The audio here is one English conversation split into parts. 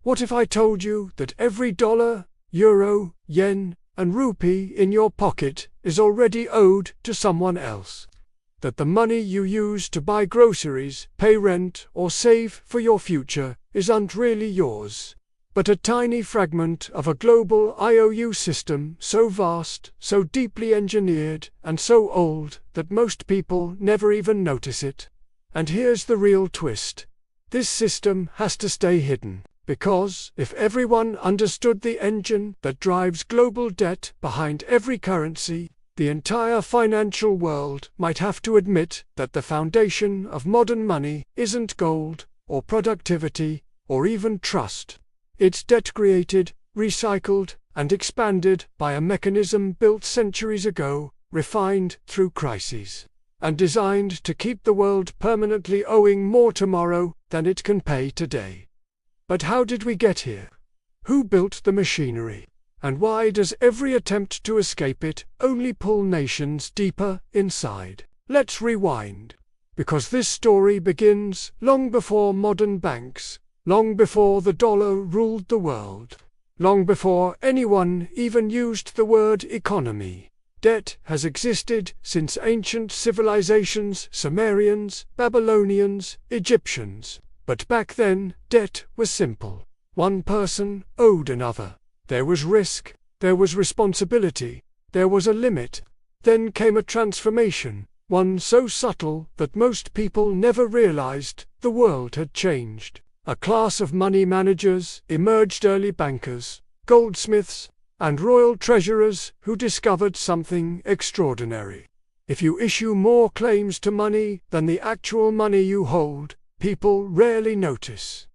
What if I told you that every dollar, euro, yen, and rupee in your pocket is already owed to someone else? That the money you use to buy groceries, pay rent, or save for your future isn't really yours, but a tiny fragment of a global IOU system so vast, so deeply engineered, and so old that most people never even notice it. And here's the real twist. This system has to stay hidden, because if everyone understood the engine that drives global debt behind every currency, the entire financial world might have to admit that the foundation of modern money isn't gold, or productivity, or even trust. It's debt created, recycled, and expanded by a mechanism built centuries ago, refined through crises, and designed to keep the world permanently owing more tomorrow than it can pay today. But how did we get here? Who built the machinery? And why does every attempt to escape it only pull nations deeper inside? Let's rewind. Because this story begins long before modern banks, long before the dollar ruled the world, long before anyone even used the word economy. Debt has existed since ancient civilizations, Sumerians, Babylonians, Egyptians. But back then, debt was simple. One person owed another. There was risk, there was responsibility, there was a limit. Then came a transformation, one so subtle that most people never realized the world had changed. A class of money managers emerged, early bankers, goldsmiths, and royal treasurers who discovered something extraordinary. If you issue more claims to money than the actual money you hold, people rarely notice.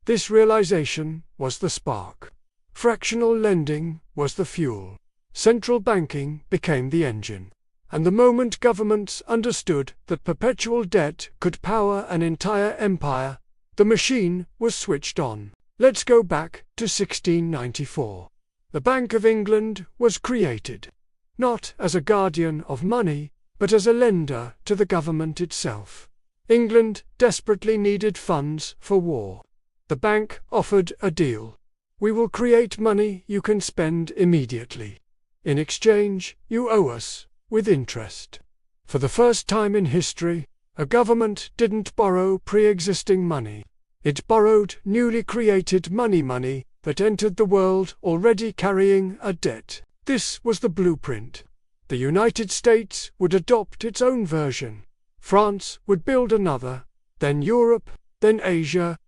This realization was the spark. Fractional lending was the fuel. Central banking became the engine. And the moment governments understood that perpetual debt could power an entire empire, the machine was switched on. Let's go back to 1694. The Bank of England was created, not as a guardian of money, but as a lender to the government itself. England desperately needed funds for war. The bank offered a deal. We will create money you can spend immediately. In exchange, you owe us, with interest. For the first time in history, a government didn't borrow pre-existing money. It borrowed newly created money that entered the world already carrying a debt. This was the blueprint. The United States would adopt its own version. France would build another, then Europe, then Asia,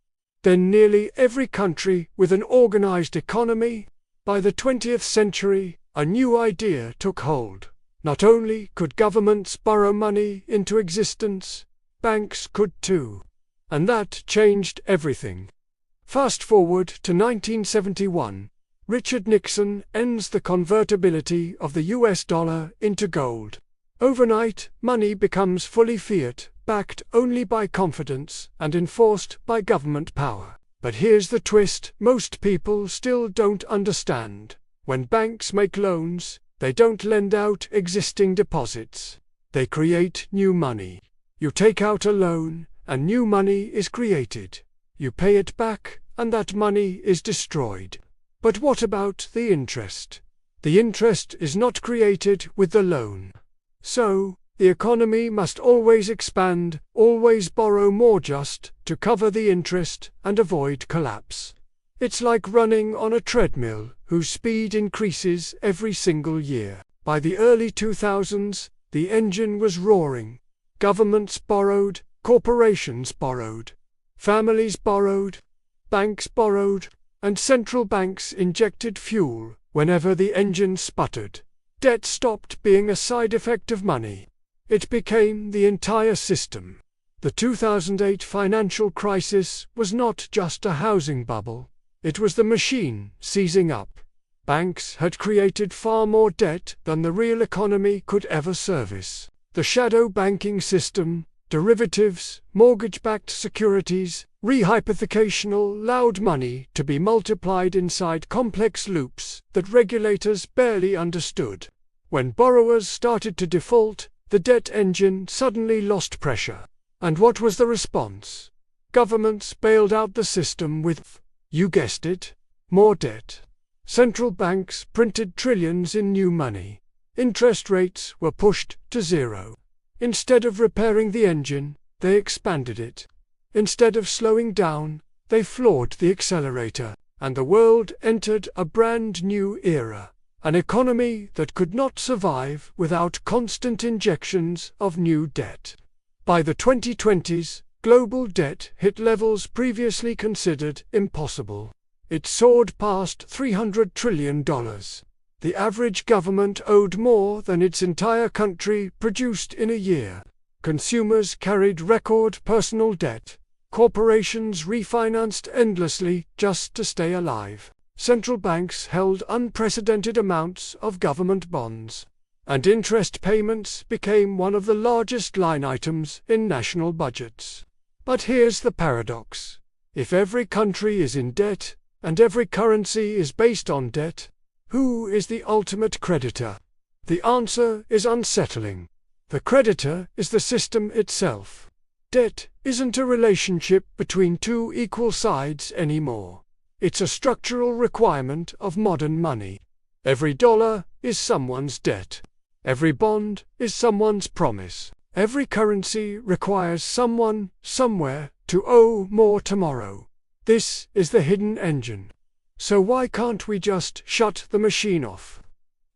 then nearly every country with an organized economy. By the 20th century, a new idea took hold. Not only could governments borrow money into existence, banks could too. And that changed everything. Fast forward to 1971. Richard Nixon ends the convertibility of the US dollar into gold. Overnight, money becomes fully fiat, backed only by confidence and enforced by government power. But here's the twist most people still don't understand. When banks make loans, they don't lend out existing deposits. They create new money. You take out a loan, and new money is created. You pay it back, and that money is destroyed. But what about the interest? The interest is not created with the loan. So, the economy must always expand, always borrow more just to cover the interest and avoid collapse. It's like running on a treadmill whose speed increases every single year. By the early 2000s, the engine was roaring. Governments borrowed, corporations borrowed, families borrowed, banks borrowed, and central banks injected fuel whenever the engine sputtered. Debt stopped being a side effect of money. It became the entire system. The 2008 financial crisis was not just a housing bubble. It was the machine seizing up. Banks had created far more debt than the real economy could ever service. The shadow banking system, derivatives, mortgage-backed securities, rehypothecational allowed money to be multiplied inside complex loops that regulators barely understood. When borrowers started to default, the debt engine suddenly lost pressure. And what was the response? Governments bailed out the system with You guessed it, more debt. Central banks printed trillions in new money. Interest rates were pushed to zero. Instead of repairing the engine, they expanded it. Instead of slowing down, they floored the accelerator, and the world entered a brand new era, an economy that could not survive without constant injections of new debt. By the 2020s, global debt hit levels previously considered impossible. It soared past $300 trillion. The average government owed more than its entire country produced in a year. Consumers carried record personal debt. Corporations refinanced endlessly just to stay alive. Central banks held unprecedented amounts of government bonds. And interest payments became one of the largest line items in national budgets. But here's the paradox. If every country is in debt, and every currency is based on debt, who is the ultimate creditor? The answer is unsettling. The creditor is the system itself. Debt isn't a relationship between two equal sides anymore. It's a structural requirement of modern money. Every dollar is someone's debt. Every bond is someone's promise. Every currency requires someone, somewhere, to owe more tomorrow. This is the hidden engine. So why can't we just shut the machine off?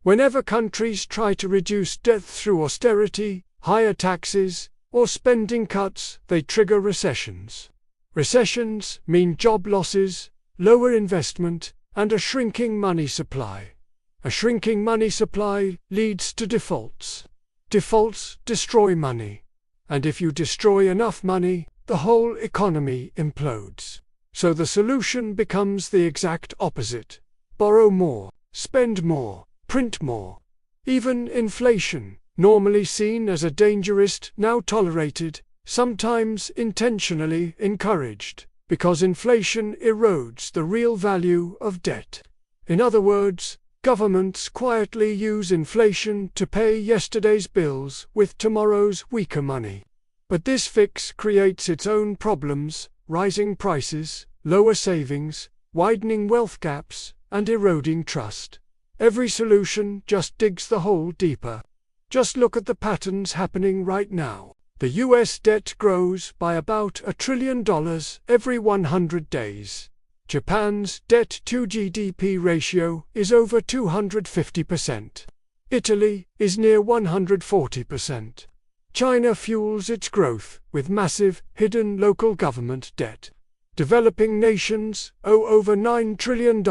Whenever countries try to reduce debt through austerity, higher taxes, or spending cuts, they trigger recessions. Recessions mean job losses, lower investment, and a shrinking money supply. A shrinking money supply leads to defaults. Defaults destroy money. And if you destroy enough money, the whole economy implodes. So the solution becomes the exact opposite. Borrow more, spend more, print more. Even inflation, normally seen as a dangerous, now tolerated, sometimes intentionally encouraged, because inflation erodes the real value of debt. In other words, governments quietly use inflation to pay yesterday's bills with tomorrow's weaker money. But this fix creates its own problems: rising prices, lower savings, widening wealth gaps, and eroding trust. Every solution just digs the hole deeper. Just look at the patterns happening right now. The US debt grows by about $1 trillion every 100 days. Japan's debt-to-GDP ratio is over 250%. Italy is near 140%. China fuels its growth with massive, hidden local government debt. Developing nations owe over $9 trillion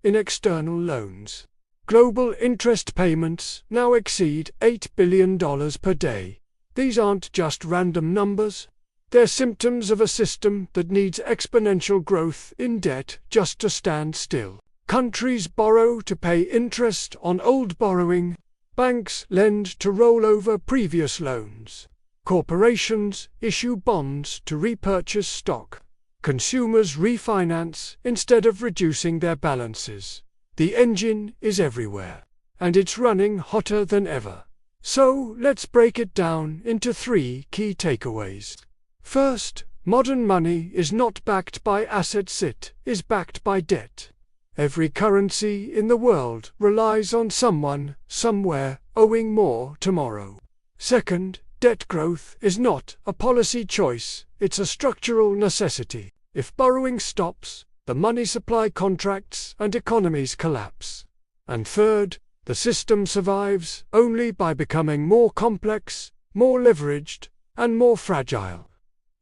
in external loans. Global interest payments now exceed $8 billion per day. These aren't just random numbers. They're symptoms of a system that needs exponential growth in debt just to stand still. Countries borrow to pay interest on old borrowing. Banks lend to roll over previous loans. Corporations issue bonds to repurchase stock. Consumers refinance instead of reducing their balances. The engine is everywhere, and it's running hotter than ever. So let's break it down into 3 key takeaways. First, modern money is not backed by assets, it is backed by debt. Every currency in the world relies on someone, somewhere, owing more tomorrow. Second, debt growth is not a policy choice, it's a structural necessity. If borrowing stops, the money supply contracts and economies collapse. And third, the system survives only by becoming more complex, more leveraged, and more fragile.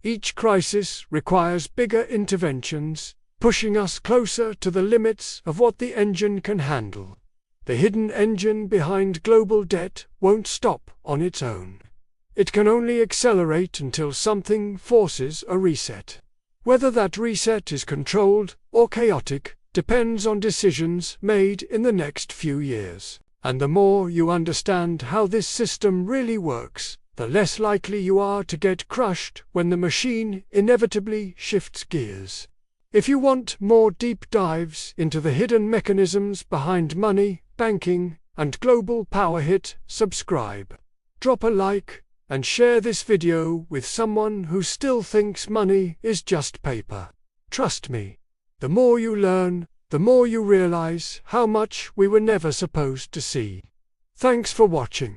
Each crisis requires bigger interventions, pushing us closer to the limits of what the engine can handle. The hidden engine behind global debt won't stop on its own. It can only accelerate until something forces a reset. Whether that reset is controlled or chaotic depends on decisions made in the next few years. And the more you understand how this system really works, the less likely you are to get crushed when the machine inevitably shifts gears. If you want more deep dives into the hidden mechanisms behind money, banking, and global power, hit subscribe. Drop a like, and share this video with someone who still thinks money is just paper. Trust me, The more you learn, the more you realize how much we were never supposed to see. Thanks for watching.